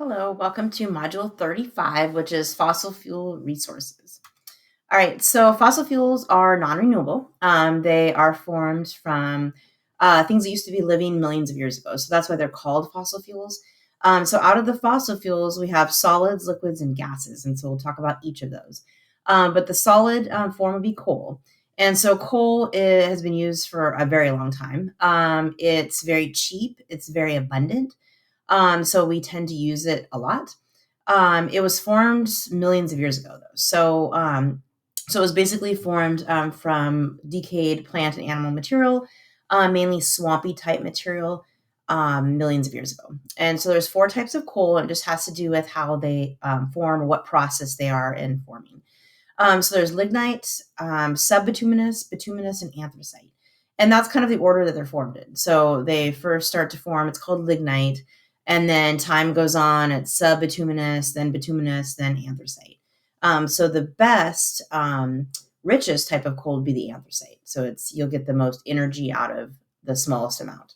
Hello, welcome to Module 35, which is fossil fuel resources. All right, so fossil fuels are non-renewable. They are formed from things that used to be living millions of years ago. So that's why they're called fossil fuels. So out of the fossil fuels, we have solids, liquids, and gases. And so we'll talk about each of those. But the solid form would be coal. And so coal has been used for a very long time. It's very cheap. It's very abundant. So we tend to use it a lot. It was formed millions of years ago, though. So it was basically formed from decayed plant and animal material, mainly swampy type material, millions of years ago. And so there's four types of coal, and it just has to do with how they form or what process they are in forming. So there's lignite, subbituminous, bituminous, and anthracite. And that's kind of the order that they're formed in. So they first start to form, it's called lignite, and then time goes on, it's subbituminous, then bituminous, then anthracite. So the best, richest type of coal would be the anthracite. So you'll get the most energy out of the smallest amount.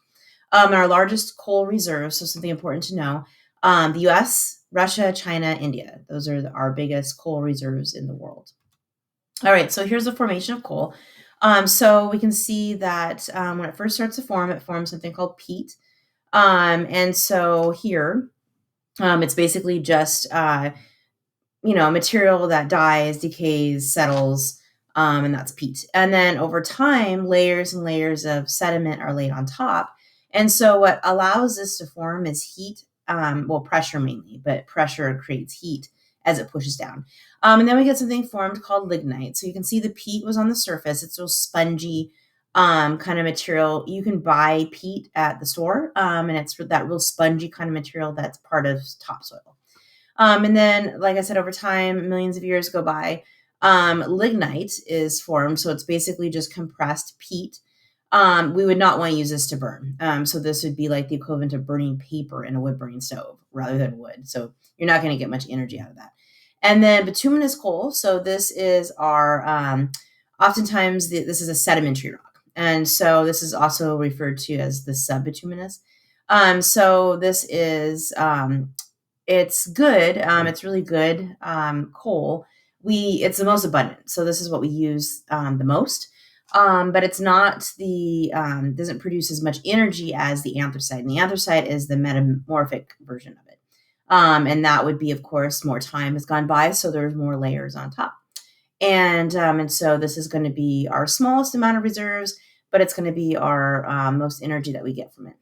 Our largest coal reserves, so something important to know, the US, Russia, China, India. Those are our biggest coal reserves in the world. All right, so here's the formation of coal. So we can see that when it first starts to form, it forms something called peat. And so here, it's basically just material that dies, decays, settles, and that's peat. And then over time, layers and layers of sediment are laid on top. And so what allows this to form is heat, pressure mainly, but pressure creates heat as it pushes down. And then we get something formed called lignite. So you can see the peat was on the surface. It's real spongy kind of material. You can buy peat at the store, and it's that real spongy kind of material that's part of topsoil. And then, like I said, over time, millions of years go by. Lignite is formed, so it's basically just compressed peat. We would not want to use this to burn. So this would be like the equivalent of burning paper in a wood burning stove rather than wood. So you're not going to get much energy out of that. And then bituminous coal. So this is oftentimes this is a sedimentary rock. And so this is also referred to as the subbituminous. So this is it's good. It's really good coal. It's the most abundant, so this is what we use the most. But it's not doesn't produce as much energy as the anthracite. And the anthracite is the metamorphic version of it, and that would be, of course, more time has gone by, so there's more layers on top. And so this is going to be our smallest amount of reserves, but it's going to be our most energy that we get from it.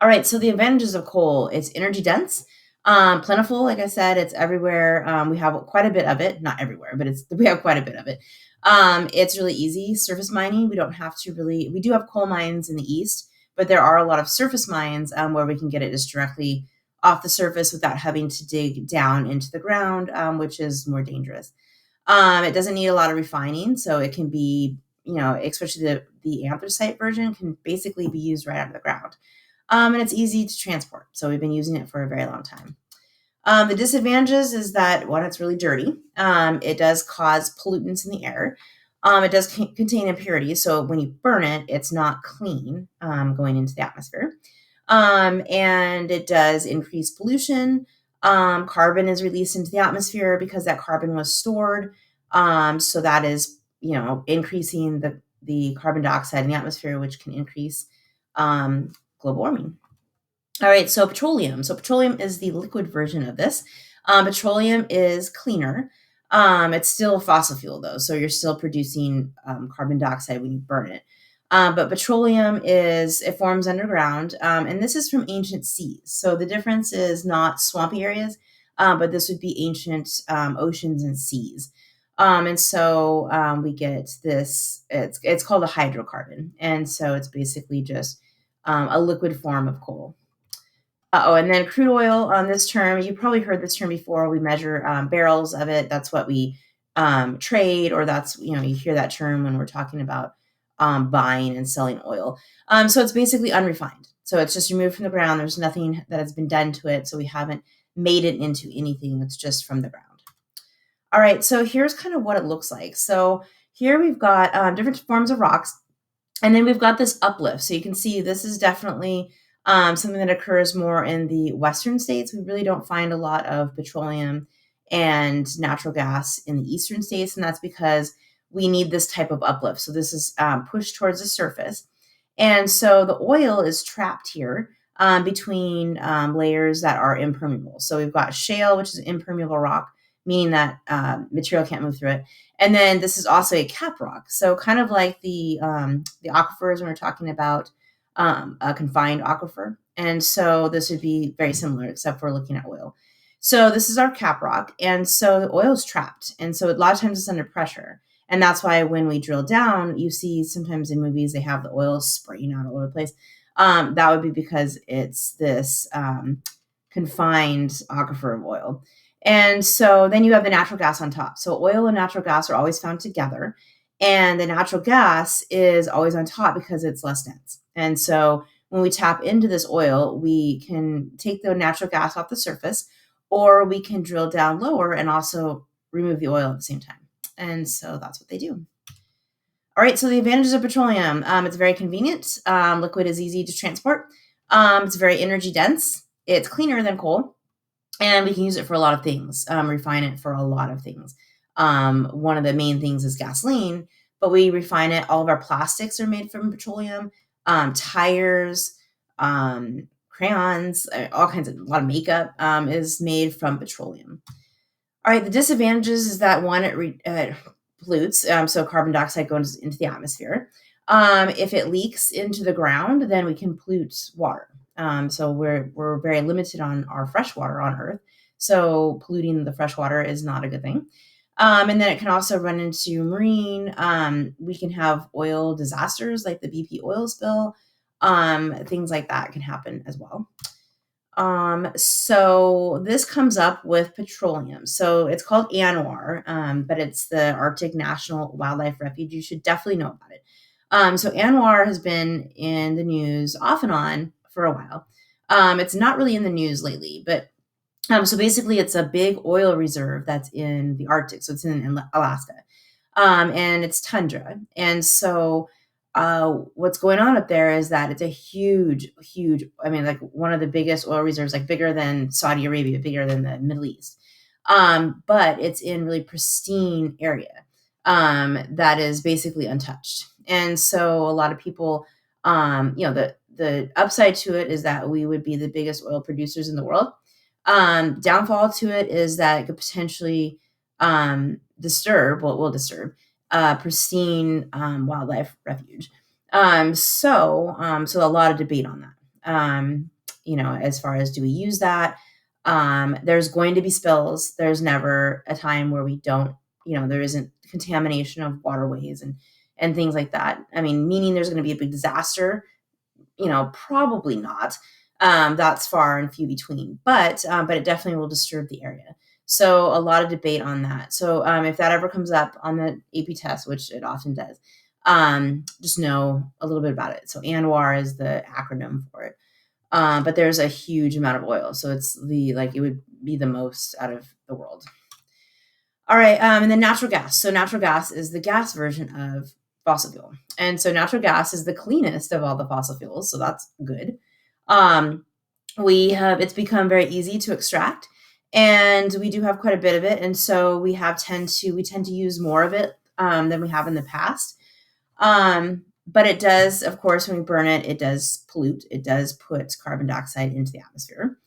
All right, so the advantages of coal, it's energy dense, plentiful. Like I said, it's everywhere. We have quite a bit of it, not everywhere, but we have quite a bit of it. It's really easy. Surface mining, we don't have to we do have coal mines in the east, but there are a lot of surface mines where we can get it just directly off the surface without having to dig down into the ground, which is more dangerous. It doesn't need a lot of refining, so it can be, especially the anthracite version can basically be used right out of the ground. And it's easy to transport. So we've been using it for a very long time. The disadvantages is that, one, it's really dirty. It does cause pollutants in the air. It does contain impurities. So when you burn it, it's not clean going into the atmosphere. And it does increase pollution. Carbon is released into the atmosphere because that carbon was stored. So that is, increasing the carbon dioxide in the atmosphere, which can increase global warming. All right, so petroleum. So petroleum is the liquid version of this. Petroleum is cleaner. It's still a fossil fuel, though, so you're still producing carbon dioxide when you burn it. But petroleum it forms underground, and this is from ancient seas. So the difference is not swampy areas, but this would be ancient oceans and seas. And so we get this, it's called a hydrocarbon. And so it's basically just a liquid form of coal. And then crude oil on this term, you probably heard this term before. We measure barrels of it. That's what we trade, or that's, you hear that term when we're talking about buying and selling oil. So it's basically unrefined. So it's just removed from the ground. There's nothing that has been done to it. So we haven't made it into anything. It's just from the ground. All right, so here's kind of what it looks like. So here we've got different forms of rocks. And then we've got this uplift. So you can see this is definitely Something that occurs more in the western states. We really don't find a lot of petroleum and natural gas in the eastern states, and that's because we need this type of uplift. So this is pushed towards the surface. And so the oil is trapped here between layers that are impermeable. So we've got shale, which is impermeable rock, meaning that material can't move through it. And then this is also a cap rock. So kind of like the aquifers when we're talking about a confined aquifer. And so this would be very similar, except for looking at oil. So this is our cap rock. And so the oil is trapped. And so a lot of times it's under pressure. And that's why when we drill down, you see sometimes in movies they have the oil spraying out all over the place. That would be because it's this confined aquifer of oil. And so then you have the natural gas on top. So oil and natural gas are always found together. And the natural gas is always on top because it's less dense. And so when we tap into this oil, we can take the natural gas off the surface, or we can drill down lower and also remove the oil at the same time. And so that's what they do. All right, so the advantages of petroleum. It's very convenient. Liquid is easy to transport. It's very energy dense. It's cleaner than coal. And we can use it for a lot of things, refine it for a lot of things. One of the main things is gasoline, but we refine it. All of our plastics are made from petroleum, tires, crayons, all kinds of, a lot of makeup is made from petroleum. All right, the disadvantages is that one, it pollutes, so carbon dioxide goes into the atmosphere. If it leaks into the ground, then we can pollute water. So we're very limited on our fresh water on Earth. So polluting the fresh water is not a good thing. And then it can also run into marine. We can have oil disasters like the BP oil spill. Things like that can happen as well. So this comes up with petroleum. So it's called ANWR, but it's the Arctic National Wildlife Refuge. You should definitely know about it. So ANWR has been in the news off and on for a while. It's not really in the news lately, but so basically it's a big oil reserve that's in the Arctic. So it's in Alaska. And it's tundra. And so what's going on up there is that it's a huge, huge, I mean, like one of the biggest oil reserves, like bigger than Saudi Arabia, bigger than the Middle East. But it's in really pristine area that is basically untouched. And so a lot of people, the upside to it is that we would be the biggest oil producers in the world. Downfall to it is that it could potentially will disturb pristine wildlife refuge. So a lot of debate on that. As far as do we use that? There's going to be spills. There's never a time where we don't, there isn't contamination of waterways and things like that. I mean, meaning there's going to be a big disaster. Probably not. That's far and few between, but it definitely will disturb the area. So a lot of debate on that. So if that ever comes up on the AP test, which it often does, just know a little bit about it. So ANWR is the acronym for it. But there's a huge amount of oil. So it's it would be the most out of the world. All right. And then natural gas. So natural gas is the gas version of fossil fuel. And so natural gas is the cleanest of all the fossil fuels. So that's good. It's become very easy to extract, and we do have quite a bit of it. And so we tend to use more of it than we have in the past. But it does, of course, when we burn it, it does pollute. It does put carbon dioxide into the atmosphere.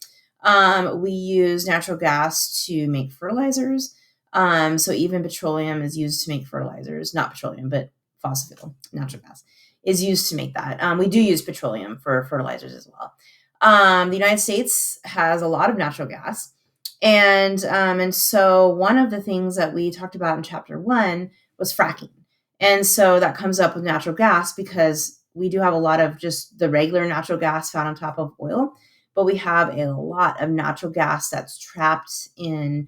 We use natural gas to make fertilizers. So even petroleum is used to make fertilizers, not petroleum, but fossil fuel, natural gas is used to make that. We do use petroleum for fertilizers as well. The United States has a lot of natural gas. And so one of the things that we talked about in chapter 1 was fracking. And so that comes up with natural gas because we do have a lot of just the regular natural gas found on top of oil, but we have a lot of natural gas that's trapped in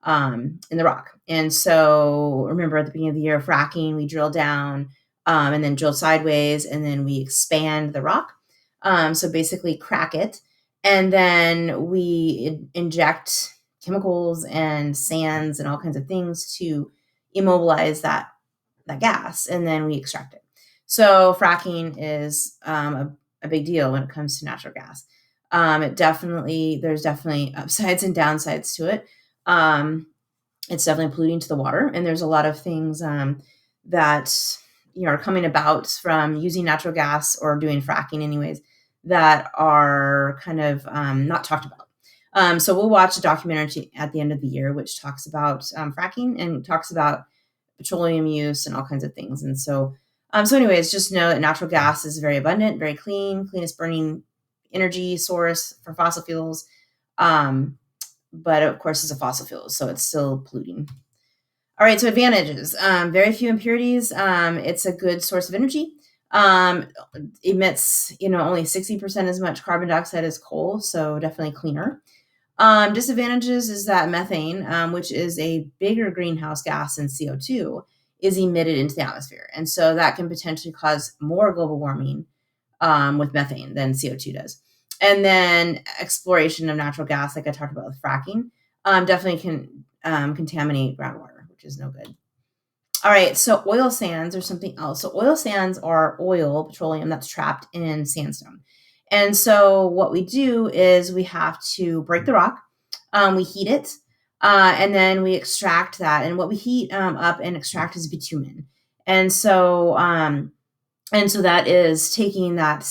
the rock. And so remember at the beginning of the year, fracking, we drill down and then drill sideways, and then we expand the rock. So basically crack it, and then we inject chemicals and sands and all kinds of things to immobilize that gas, and then we extract it. So fracking is a big deal when it comes to natural gas. There's definitely upsides and downsides to it. Um, it's definitely polluting to the water, and there's a lot of things that are coming about from using natural gas or doing fracking, anyways, that are kind of not talked about. So we'll watch a documentary at the end of the year which talks about fracking and talks about petroleum use and all kinds of things. And so anyways, just know that natural gas is very abundant, very clean, cleanest burning energy source for fossil fuels. Um, but of course, it's a fossil fuel, so it's still polluting. All right, so advantages: very few impurities. It's a good source of energy. Um, Emits, only 60% as much carbon dioxide as coal, so definitely cleaner. Disadvantages is that methane, which is a bigger greenhouse gas than CO2, is emitted into the atmosphere. And so that can potentially cause more global warming with methane than CO2 does. And then exploration of natural gas, like I talked about with fracking, definitely can contaminate groundwater, which is no good. All right, so oil sands are something else. So oil sands are oil, petroleum that's trapped in sandstone. And so what we do is we have to break the rock, we heat it, and then we extract that. And what we heat up and extract is bitumen. And so that is taking that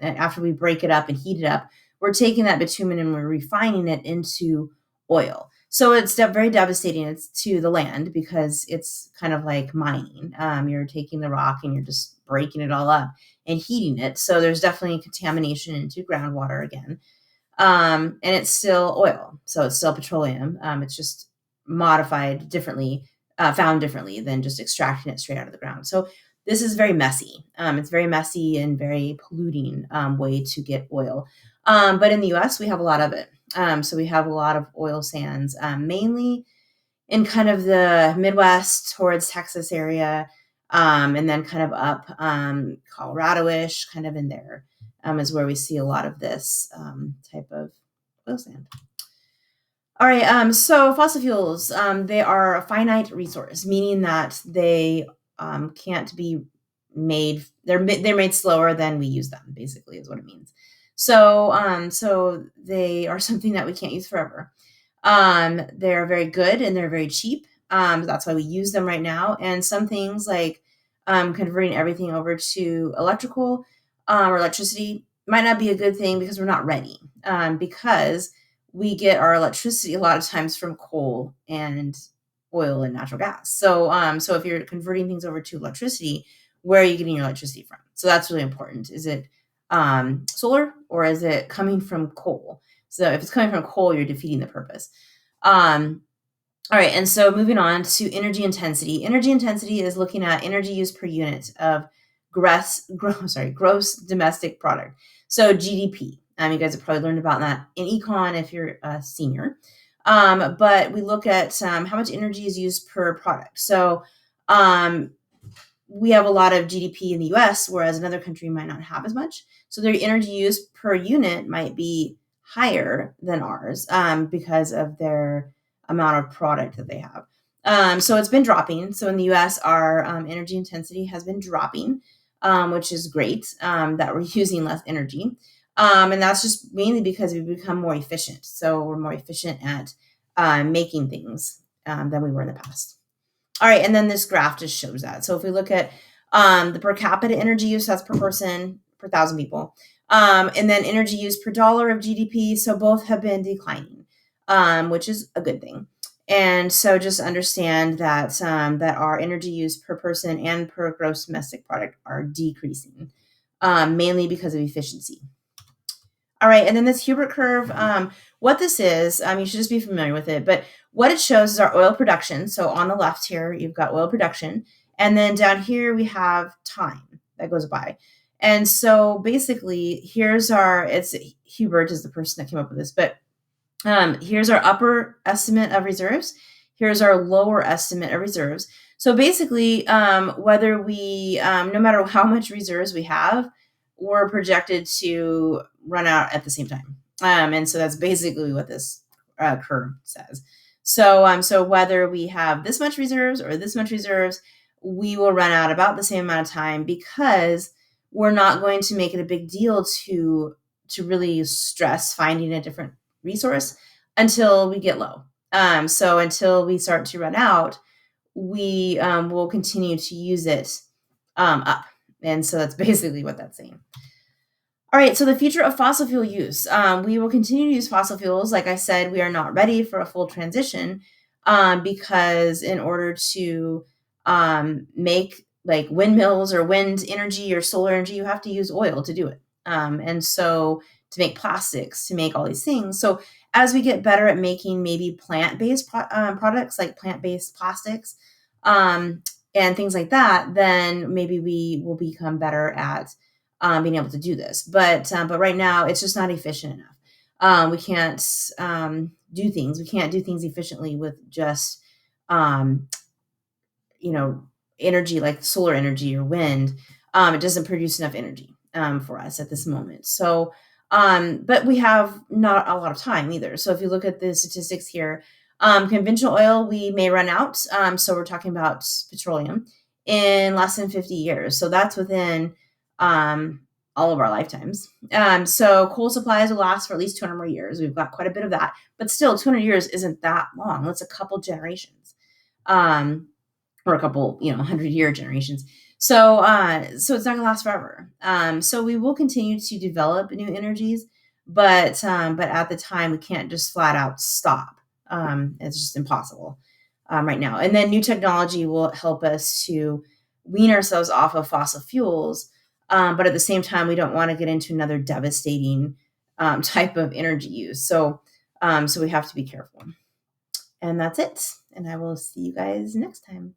after we break it up and heat it up, we're taking that bitumen and we're refining it into oil. So it's very devastating to the land because it's kind of like mining. You're taking the rock and you're just breaking it all up and heating it. So there's definitely contamination into groundwater again. And it's still oil. So it's still petroleum. It's just modified differently, found differently than just extracting it straight out of the ground. So this is very messy. It's very messy and very polluting way to get oil. But in the US, we have a lot of it. So we have a lot of oil sands, mainly in kind of the Midwest towards Texas area, and then kind of up Colorado-ish, kind of in there is where we see a lot of this type of oil sand. All right, so fossil fuels, they are a finite resource, meaning that they can't be made. They're made slower than we use them. Basically, is what it means. So they are something that we can't use forever. They're very good and they're very cheap. That's why we use them right now. And some things like converting everything over to electrical or electricity might not be a good thing because we're not ready. Because we get our electricity a lot of times from coal and oil and natural gas. So if you're converting things over to electricity, where are you getting your electricity from? So that's really important. Is it solar or is it coming from coal? So if it's coming from coal, you're defeating the purpose. All right, and so moving on to energy intensity. Energy intensity is looking at energy use per unit of gross domestic product. So GDP. You guys have probably learned about that in econ if you're a senior. But we look at how much energy is used per product. So we have a lot of GDP in the US, whereas another country might not have as much. So their energy use per unit might be higher than ours because of their amount of product that they have. So it's been dropping. So in the US, our energy intensity has been dropping, which is great that we're using less energy. And that's just mainly because we've become more efficient. So we're more efficient at making things than we were in the past. All right, and then this graph just shows that. So if we look at the per capita energy use, that's per person, per 1,000 people. And then energy use per dollar of GDP. So both have been declining, which is a good thing. And so just understand that that our energy use per person and per gross domestic product are decreasing, mainly because of efficiency. All right, and then this Hubert curve, what this is, you should just be familiar with it, but what it shows is our oil production. So on the left here, you've got oil production, and then down here we have time that goes by. And so basically, it's Hubert is the person that came up with this, but here's our upper estimate of reserves. Here's our lower estimate of reserves. So basically, whether we, no matter how much reserves we have, we're projected to run out at the same time. And so that's basically what this curve says. So whether we have this much reserves or this much reserves, we will run out about the same amount of time because we're not going to make it a big deal to really stress finding a different resource until we get low. So until we start to run out, we will continue to use it up. And so that's basically what that's saying. All right, so the future of fossil fuel use. We will continue to use fossil fuels. Like I said, we are not ready for a full transition because in order to make like windmills or wind energy or solar energy, you have to use oil to do it. And so to make plastics, to make all these things. So as we get better at making maybe plant-based products like plant-based plastics and things like that, then maybe we will become better at being able to do this. But right now, it's just not efficient enough. We can't do things. We can't do things efficiently with just um, you know energy like solar energy or wind. It doesn't produce enough energy for us at this moment. So, but we have not a lot of time either. So if you look at the statistics here, conventional oil we may run out. So we're talking about petroleum in less than 50 years. So that's within um, all of our lifetimes. So coal supplies will last for at least 200 more years. We've got quite a bit of that, but still 200 years isn't that long. That's a couple generations. Or a couple, 100-year generations. So it's not gonna last forever. So we will continue to develop new energies, but at the time we can't just flat out stop. It's just impossible right now. And then new technology will help us to wean ourselves off of fossil fuels, but at the same time we don't want to get into another devastating type of energy use. So we have to be careful. And that's it. And I will see you guys next time.